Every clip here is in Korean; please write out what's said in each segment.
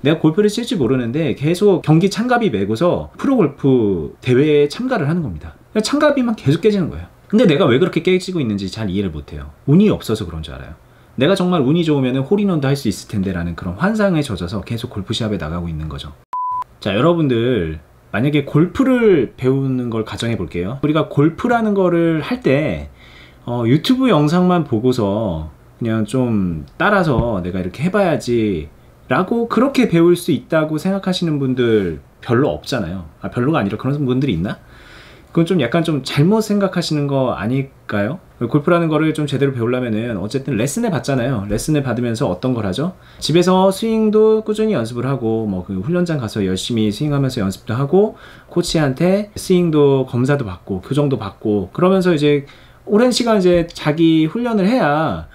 내가 골프를 칠지 모르는데 계속 경기 참가비 메고서 프로골프 대회에 참가를 하는 겁니다. 참가비만 계속 깨지는 거예요. 근데 내가 왜 그렇게 깨지고 있는지 잘 이해를 못해요. 운이 없어서 그런 줄 알아요. 내가 정말 운이 좋으면 홀인원도 할 수 있을 텐데 라는 그런 환상에 젖어서 계속 골프 시합에 나가고 있는 거죠. 자, 여러분들 만약에 골프를 배우는 걸 가정해 볼게요. 우리가 골프라는 거를 할 때 유튜브 영상만 보고서 그냥 좀 따라서 내가 이렇게 해봐야지 라고 그렇게 배울 수 있다고 생각하시는 분들 별로 없잖아요. 별로가 아니라 그런 분들이 있나? 그건 좀 약간 좀 잘못 생각하시는 거 아닐까요? 골프라는 거를 좀 제대로 배우려면은 어쨌든 레슨을 받잖아요. 레슨을 받으면서 어떤 걸 하죠? 집에서 스윙도 꾸준히 연습을 하고 뭐 그 훈련장 가서 열심히 스윙하면서 연습도 하고 코치한테 스윙도 검사도 받고 교정도 받고 그러면서 이제 오랜 시간 이제 자기 훈련을 해야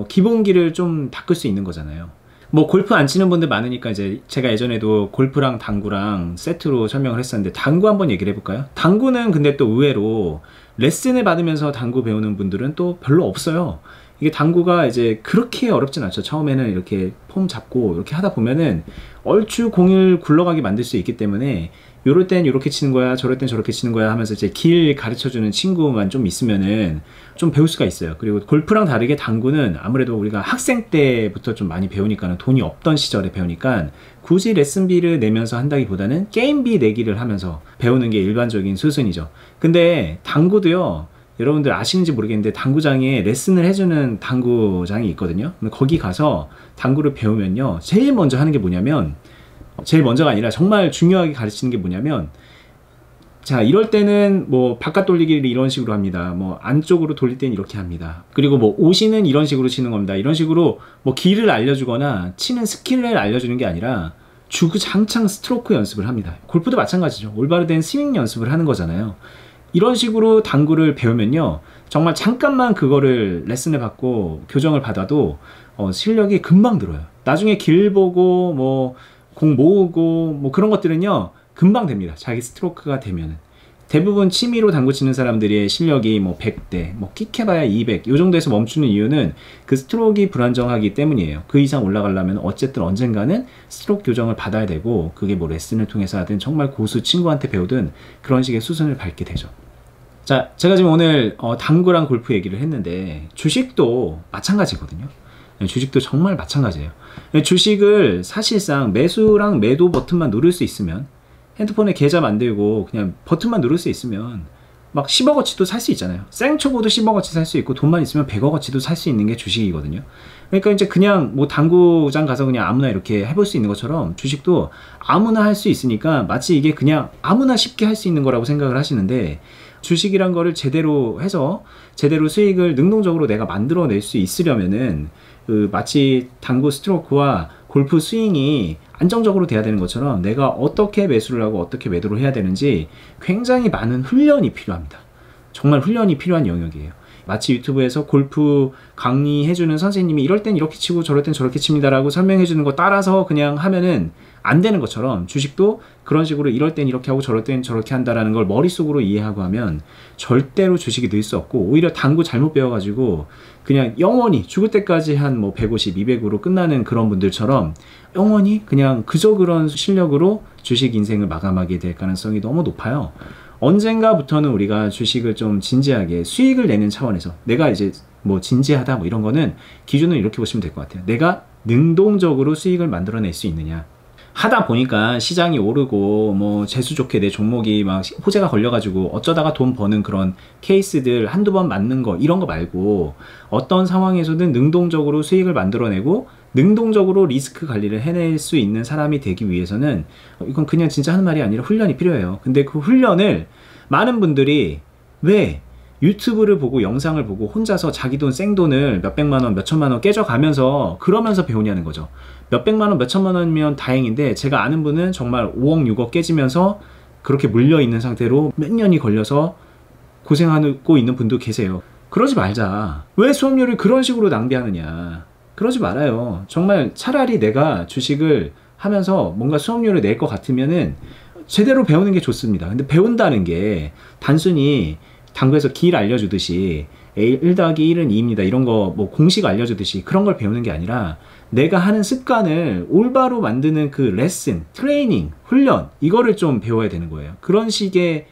기본기를 좀 닦을 수 있는 거잖아요. 뭐 골프 안 치는 분들 많으니까 이제 제가 예전에도 골프랑 당구랑 세트로 설명을 했었는데 당구 한번 얘기를 해볼까요? 당구는 근데 또 의외로 레슨을 받으면서 당구 배우는 분들은 또 별로 없어요. 이게 당구가 이제 그렇게 어렵진 않죠. 처음에는 이렇게 폼 잡고 이렇게 하다 보면은 얼추 공을 굴러가게 만들 수 있기 때문에 요럴 땐 이렇게 치는 거야, 저럴 땐 저렇게 치는 거야 하면서 이제 길 가르쳐주는 친구만 좀 있으면은 좀 배울 수가 있어요. 그리고 골프랑 다르게 당구는 아무래도 우리가 학생 때부터 좀 많이 배우니까는 돈이 없던 시절에 배우니까 굳이 레슨비를 내면서 한다기보다는 게임비 내기를 하면서 배우는 게 일반적인 수순이죠. 근데 당구도요, 여러분들 아시는지 모르겠는데 당구장에 레슨을 해주는 당구장이 있거든요. 거기 가서 당구를 배우면요, 제일 먼저 하는 게 뭐냐면, 제일 먼저가 아니라 정말 중요하게 가르치는 게 뭐냐면, 자, 이럴 때는 뭐 바깥 돌리기를 이런 식으로 합니다. 뭐 안쪽으로 돌릴 때는 이렇게 합니다. 그리고 뭐 오시는 이런 식으로 치는 겁니다. 이런 식으로 뭐 길을 알려주거나 치는 스킬을 알려주는 게 아니라 주구장창 스트로크 연습을 합니다. 골프도 마찬가지죠. 올바로 된 스윙 연습을 하는 거잖아요. 이런 식으로 당구를 배우면요, 정말 잠깐만 그거를 레슨을 받고 교정을 받아도 실력이 금방 늘어요. 나중에 길 보고 뭐 공 모으고 뭐 그런 것들은요 금방 됩니다. 자기 스트로크가 되면은. 대부분 취미로 당구 치는 사람들의 실력이 뭐 100대, 뭐 끽해봐야 200, 이 정도에서 멈추는 이유는 그 스트로크가 불안정하기 때문이에요. 그 이상 올라가려면 어쨌든 언젠가는 스트로크 교정을 받아야 되고, 그게 뭐 레슨을 통해서 하든 정말 고수 친구한테 배우든 그런 식의 수순을 밟게 되죠. 자, 제가 지금 오늘 당구랑 골프 얘기를 했는데 주식도 마찬가지거든요. 주식도 정말 마찬가지예요. 주식을 사실상 매수랑 매도 버튼만 누를 수 있으면, 핸드폰에 계좌 만들고 그냥 버튼만 누를 수 있으면 막 10억어치도 살 수 있잖아요. 생초보도 10억어치 살 수 있고 돈만 있으면 100억어치도 살 수 있는 게 주식이거든요. 그러니까 이제 그냥 뭐 당구장 가서 그냥 아무나 이렇게 해볼 수 있는 것처럼 주식도 아무나 할 수 있으니까 마치 이게 그냥 아무나 쉽게 할 수 있는 거라고 생각을 하시는데, 주식이란 거를 제대로 해서 제대로 수익을 능동적으로 내가 만들어낼 수 있으려면은 마치 당구 스트로크와 골프 스윙이 안정적으로 돼야 되는 것처럼 내가 어떻게 매수를 하고 어떻게 매도를 해야 되는지 굉장히 많은 훈련이 필요합니다. 정말 훈련이 필요한 영역이에요. 마치 유튜브에서 골프 강의해주는 선생님이 이럴 땐 이렇게 치고 저럴 땐 저렇게 칩니다 라고 설명해주는 거 따라서 그냥 하면은 안 되는 것처럼, 주식도 그런 식으로 이럴 땐 이렇게 하고 저럴 땐 저렇게 한다라는 걸 머릿속으로 이해하고 하면 절대로 주식이 늘 수 없고, 오히려 당구 잘못 배워가지고 그냥 영원히 죽을 때까지 한 뭐 150, 200으로 끝나는 그런 분들처럼 영원히 그냥 그저 그런 실력으로 주식 인생을 마감하게 될 가능성이 너무 높아요. 언젠가부터는 우리가 주식을 좀 진지하게 수익을 내는 차원에서, 내가 이제 뭐 진지하다 뭐 이런 거는 기준을 이렇게 보시면 될 것 같아요. 내가 능동적으로 수익을 만들어낼 수 있느냐. 하다 보니까 시장이 오르고 뭐 재수 좋게 내 종목이 막 호재가 걸려가지고 어쩌다가 돈 버는 그런 케이스들 한두 번 맞는 거, 이런 거 말고 어떤 상황에서든 능동적으로 수익을 만들어내고 능동적으로 리스크 관리를 해낼 수 있는 사람이 되기 위해서는, 이건 그냥 진짜 하는 말이 아니라 훈련이 필요해요. 근데 그 훈련을 많은 분들이 왜 유튜브를 보고 영상을 보고 혼자서 자기 돈 생돈을 몇백만원 몇천만원 깨져가면서 그러면서 배우냐는 거죠. 몇백만원 몇천만원이면 다행인데, 제가 아는 분은 정말 5억 6억 깨지면서 그렇게 물려있는 상태로 몇 년이 걸려서 고생하고 있는 분도 계세요. 그러지 말자. 왜 수업료를 그런 식으로 낭비하느냐. 그러지 말아요. 정말 차라리 내가 주식을 하면서 뭔가 수업료를 낼 것 같으면은 제대로 배우는 게 좋습니다. 근데 배운다는 게 단순히 당구에서 길 알려주듯이 1 더하기 1은 2입니다 이런 거 뭐 공식 알려주듯이 그런 걸 배우는 게 아니라, 내가 하는 습관을 올바로 만드는 그 레슨, 트레이닝, 훈련 이거를 좀 배워야 되는 거예요. 그런 식의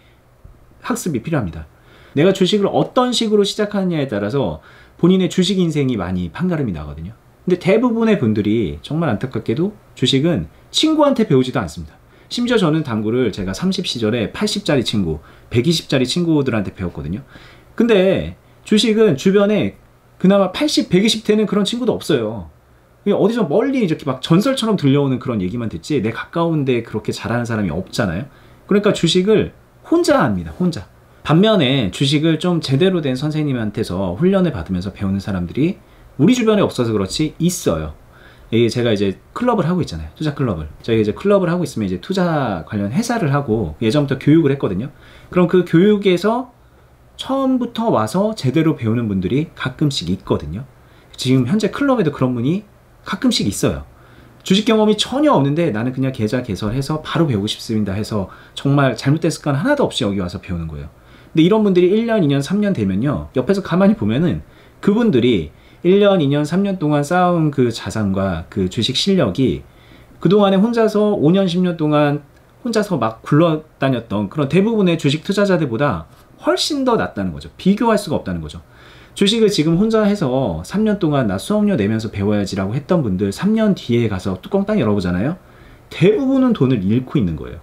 학습이 필요합니다. 내가 주식을 어떤 식으로 시작하느냐에 따라서 본인의 주식 인생이 많이 판가름이 나거든요. 근데 대부분의 분들이 정말 안타깝게도 주식은 친구한테 배우지도 않습니다. 심지어 저는 당구를 제가 30 시절에 80짜리 친구, 120짜리 친구들한테 배웠거든요. 근데 주식은 주변에 그나마 80, 120 되는 그런 친구도 없어요. 어디서 멀리 이렇게 막 전설처럼 들려오는 그런 얘기만 듣지 내 가까운데 그렇게 잘하는 사람이 없잖아요. 그러니까 주식을 혼자 합니다. 혼자. 반면에 주식을 좀 제대로 된 선생님한테서 훈련을 받으면서 배우는 사람들이 우리 주변에 없어서 그렇지 있어요. 이게 제가 이제 클럽을 하고 있잖아요. 투자 클럽을. 저희가 이제 클럽을 하고 있으면 이제 투자 관련 회사를 하고 예전부터 교육을 했거든요. 그럼 그 교육에서 처음부터 와서 제대로 배우는 분들이 가끔씩 있거든요. 지금 현재 클럽에도 그런 분이 가끔씩 있어요. 주식 경험이 전혀 없는데 나는 그냥 계좌 개설해서 바로 배우고 싶습니다 해서 정말 잘못된 습관 하나도 없이 여기 와서 배우는 거예요. 근데 이런 분들이 1년, 2년, 3년 되면요. 옆에서 가만히 보면은 그분들이 1년, 2년, 3년 동안 쌓은 그 자산과 그 주식 실력이 그동안에 혼자서 5년, 10년 동안 혼자서 막 굴러다녔던 그런 대부분의 주식 투자자들보다 훨씬 더 낫다는 거죠. 비교할 수가 없다는 거죠. 주식을 지금 혼자 해서 3년 동안 나 수업료 내면서 배워야지라고 했던 분들 3년 뒤에 가서 뚜껑 딱 열어보잖아요. 대부분은 돈을 잃고 있는 거예요.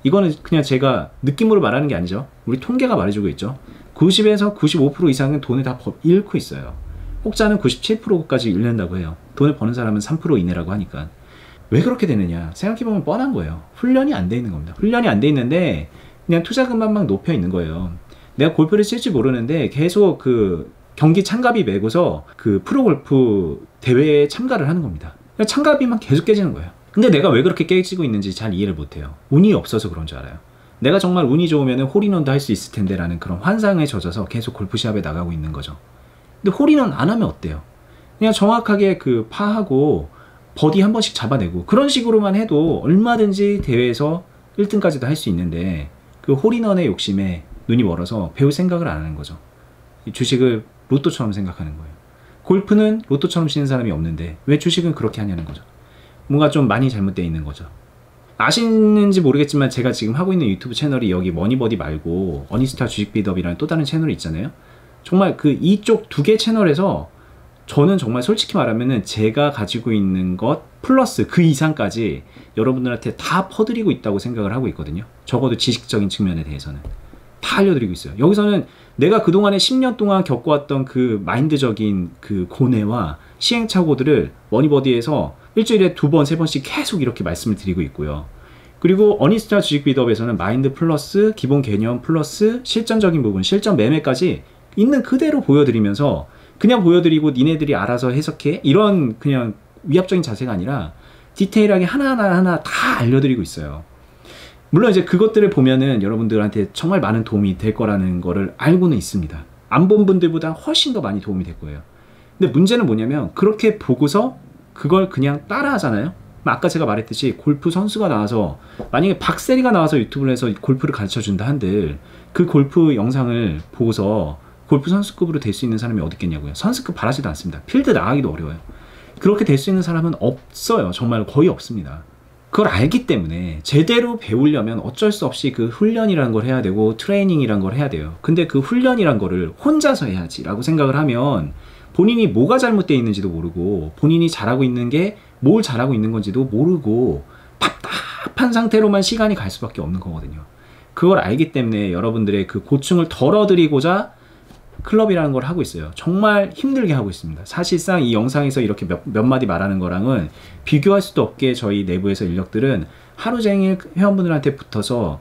이거는 그냥 제가 느낌으로 말하는 게 아니죠. 우리 통계가 말해주고 있죠. 90에서 95% 이상은 돈을 다 잃고 있어요. 혹자는 97%까지 잃는다고 해요. 돈을 버는 사람은 3% 이내라고 하니까. 왜 그렇게 되느냐 생각해보면 뻔한 거예요. 훈련이 안 돼 있는 겁니다. 훈련이 안 돼 있는데 그냥 투자금만 막 높여 있는 거예요. 내가 골프를 칠지 모르는데 계속 그 경기 참가비 메고서 그 프로골프 대회에 참가를 하는 겁니다. 참가비만 계속 깨지는 거예요. 근데 내가 왜 그렇게 깨지고 있는지 잘 이해를 못해요. 운이 없어서 그런 줄 알아요. 내가 정말 운이 좋으면 홀인원도 할 수 있을 텐데 라는 그런 환상에 젖어서 계속 골프 시합에 나가고 있는 거죠. 근데 홀인원 안 하면 어때요? 그냥 정확하게 그 파하고 버디 한 번씩 잡아내고 그런 식으로만 해도 얼마든지 대회에서 1등까지도 할 수 있는데 그 홀인원의 욕심에 눈이 멀어서 배울 생각을 안 하는 거죠. 주식을 로또처럼 생각하는 거예요. 골프는 로또처럼 치는 사람이 없는데 왜 주식은 그렇게 하냐는 거죠. 뭔가 좀 많이 잘못되어 있는 거죠. 아시는지 모르겠지만 제가 지금 하고 있는 유튜브 채널이 여기 머니버디 말고 어니스타 주식 비더비라는 또 다른 채널이 있잖아요. 정말 그 이쪽 두 개 채널에서 저는 정말 솔직히 말하면은 제가 가지고 있는 것 플러스 그 이상까지 여러분들한테 다 퍼드리고 있다고 생각을 하고 있거든요. 적어도 지식적인 측면에 대해서는 다 알려드리고 있어요. 여기서는 내가 그동안에 10년 동안 겪어왔던 그 마인드적인 그 고뇌와 시행착오들을 머니버디에서 일주일에 2번, 3번씩 계속 이렇게 말씀을 드리고 있고요. 그리고 어니스타 주식 비더업에서는 마인드 플러스 기본 개념 플러스 실전적인 부분, 실전 매매까지 있는 그대로 보여드리면서 그냥 보여드리고 니네들이 알아서 해석해 이런 그냥 위압적인 자세가 아니라 디테일하게 하나하나 다 알려드리고 있어요. 물론 이제 그것들을 보면은 여러분들한테 정말 많은 도움이 될 거라는 거를 알고는 있습니다. 안 본 분들보다 훨씬 더 많이 도움이 될 거예요. 근데 문제는 뭐냐면 그렇게 보고서 그걸 그냥 따라 하잖아요. 아까 제가 말했듯이 골프 선수가 나와서 만약에 박세리가 나와서 유튜브를 해서 골프를 가르쳐 준다 한들 그 골프 영상을 보고서 골프 선수급으로 될 수 있는 사람이 어디 있겠냐고요. 선수급 바라지도 않습니다. 필드 나가기도 어려워요. 그렇게 될 수 있는 사람은 없어요. 정말 거의 없습니다. 그걸 알기 때문에 제대로 배우려면 어쩔 수 없이 그 훈련이라는 걸 해야 되고 트레이닝이라는 걸 해야 돼요. 근데 그 훈련이란 거를 혼자서 해야지 라고 생각을 하면 본인이 뭐가 잘못되어 있는지도 모르고 본인이 잘하고 있는 게 뭘 잘하고 있는 건지도 모르고 답답한 상태로만 시간이 갈 수밖에 없는 거거든요. 그걸 알기 때문에 여러분들의 그 고충을 덜어드리고자 클럽이라는 걸 하고 있어요. 정말 힘들게 하고 있습니다. 사실상 이 영상에서 이렇게 몇 마디 말하는 거랑은 비교할 수도 없게 저희 내부에서 인력들은 하루 종일 회원분들한테 붙어서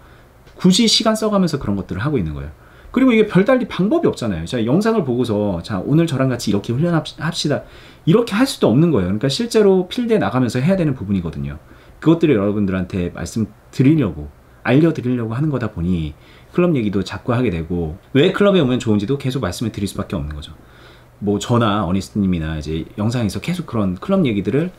굳이 시간 써가면서 그런 것들을 하고 있는 거예요. 그리고 이게 별달리 방법이 없잖아요. 자, 영상을 보고서 자 오늘 저랑 같이 이렇게 훈련합시다. 이렇게 할 수도 없는 거예요. 그러니까 실제로 필드에 나가면서 해야 되는 부분이거든요. 그것들을 여러분들한테 말씀드리려고 알려드리려고 하는 거다 보니 클럽 얘기도 자꾸 하게 되고 왜 클럽에 오면 좋은지도 계속 말씀을 드릴 수밖에 없는 거죠. 뭐 저나 어니스트님이나 이제 영상에서 계속 그런 클럽 얘기들을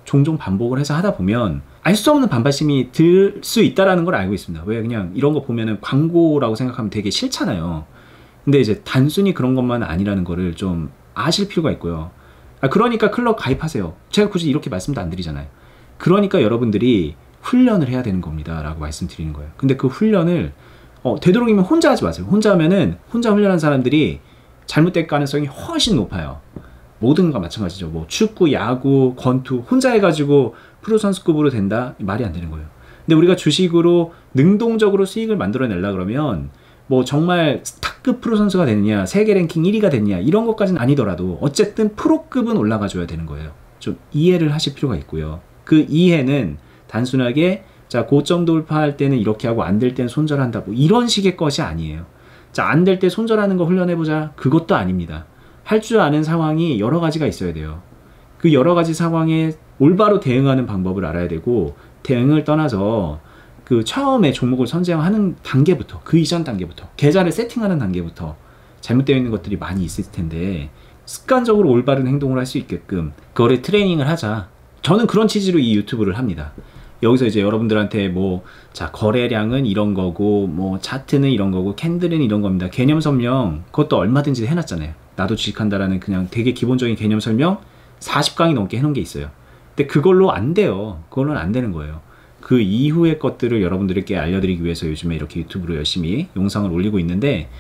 종종 반복을 해서 하다 보면 알 수 없는 반발심이 들 수 있다라는 걸 알고 있습니다. 왜 그냥 이런 거 보면은 광고라고 생각하면 되게 싫잖아요. 근데 이제 단순히 그런 것만 아니라는 거를 좀 아실 필요가 있고요. 그러니까 클럽 가입하세요. 제가 굳이 이렇게 말씀도 안 드리잖아요. 그러니까 여러분들이 훈련을 해야 되는 겁니다 라고 말씀드리는 거예요. 근데 그 훈련을 되도록이면 혼자 하지 마세요. 혼자 하면은 혼자 훈련한 사람들이 잘못될 가능성이 훨씬 높아요. 모든 것과 마찬가지죠. 뭐 축구, 야구, 권투 혼자 해가지고 프로 선수급으로 된다? 말이 안 되는 거예요. 근데 우리가 주식으로 능동적으로 수익을 만들어내려 그러면 뭐 정말 스타급 프로 선수가 됐냐, 세계 랭킹 1위가 됐냐 이런 것까지는 아니더라도 어쨌든 프로급은 올라가 줘야 되는 거예요. 좀 이해를 하실 필요가 있고요. 그 이해는 단순하게 자 고점 돌파할 때는 이렇게 하고 안 될 때는 손절한다 뭐 이런 식의 것이 아니에요. 자 안 될 때 손절하는 거 훈련해보자 그것도 아닙니다. 할 줄 아는 상황이 여러 가지가 있어야 돼요. 그 여러 가지 상황에 올바로 대응하는 방법을 알아야 되고, 대응을 떠나서 그 처음에 종목을 선정하는 단계부터, 그 이전 단계부터, 계좌를 세팅하는 단계부터 잘못되어 있는 것들이 많이 있을 텐데 습관적으로 올바른 행동을 할 수 있게끔 그거를 트레이닝을 하자. 저는 그런 취지로 이 유튜브를 합니다. 여기서 이제 여러분들한테 뭐 자 거래량은 이런 거고 뭐 차트는 이런 거고 캔들은 이런 겁니다. 개념 설명 그것도 얼마든지 해놨잖아요. 나도 주식한다라는 그냥 되게 기본적인 개념 설명 40강이 넘게 해놓은 게 있어요. 근데 그걸로 안 돼요. 그걸로는 안 되는 거예요. 그 이후의 것들을 여러분들께 알려드리기 위해서 요즘에 이렇게 유튜브로 열심히 영상을 올리고 있는데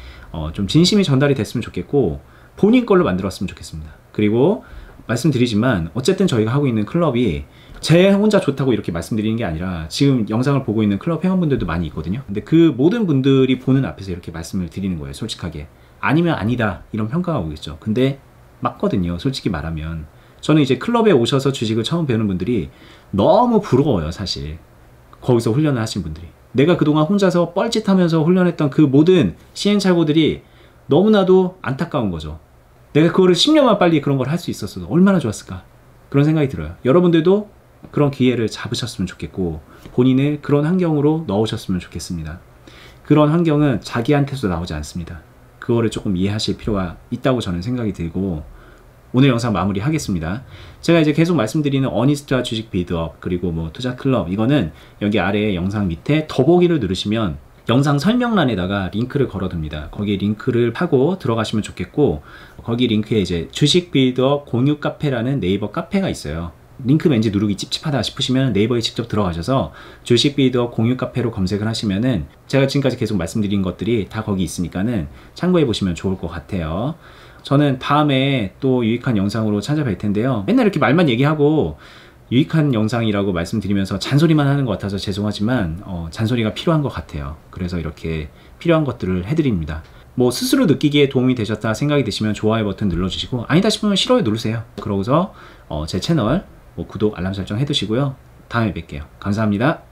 좀 진심이 전달이 됐으면 좋겠고 본인 걸로 만들었으면 좋겠습니다. 그리고 말씀드리지만 어쨌든 저희가 하고 있는 클럽이 제 혼자 좋다고 이렇게 말씀드리는 게 아니라 지금 영상을 보고 있는 클럽 회원분들도 많이 있거든요. 근데 그 모든 분들이 보는 앞에서 이렇게 말씀을 드리는 거예요. 솔직하게. 아니면 아니다 이런 평가가 오겠죠. 근데 맞거든요. 솔직히 말하면. 저는 이제 클럽에 오셔서 주식을 처음 배우는 분들이 너무 부러워요. 사실 거기서 훈련을 하신 분들이. 내가 그동안 혼자서 뻘짓하면서 훈련했던 그 모든 시행착오들이 너무나도 안타까운 거죠. 내가 그거를 10년만 빨리 그런 걸 할 수 있었어도 얼마나 좋았을까 그런 생각이 들어요. 여러분들도 그런 기회를 잡으셨으면 좋겠고 본인을 그런 환경으로 넣으셨으면 좋겠습니다. 그런 환경은 자기한테서 나오지 않습니다. 그거를 조금 이해하실 필요가 있다고 저는 생각이 들고 오늘 영상 마무리 하겠습니다. 제가 이제 계속 말씀드리는 어니스트와 주식 빌드업 그리고 뭐 투자 클럽 이거는 여기 아래에 영상 밑에 더보기를 누르시면 영상 설명란에다가 링크를 걸어둡니다. 거기에 링크를 하고 들어가시면 좋겠고 거기 링크에 이제 주식 빌드업 공유 카페라는 네이버 카페가 있어요. 링크 왠지 누르기 찝찝하다 싶으시면 네이버에 직접 들어가셔서 주식 빌드업 공유 카페로 검색을 하시면은 제가 지금까지 계속 말씀드린 것들이 다 거기 있으니까는 참고해 보시면 좋을 것 같아요. 저는 다음에 또 유익한 영상으로 찾아뵐 텐데요. 맨날 이렇게 말만 얘기하고 유익한 영상이라고 말씀드리면서 잔소리만 하는 것 같아서 죄송하지만 잔소리가 필요한 것 같아요. 그래서 이렇게 필요한 것들을 해드립니다. 뭐 스스로 느끼기에 도움이 되셨다 생각이 드시면 좋아요 버튼 눌러주시고 아니다 싶으면 싫어요 누르세요. 그러고서 제 채널 구독 알람 설정 해두시고요. 다음에 뵐게요. 감사합니다.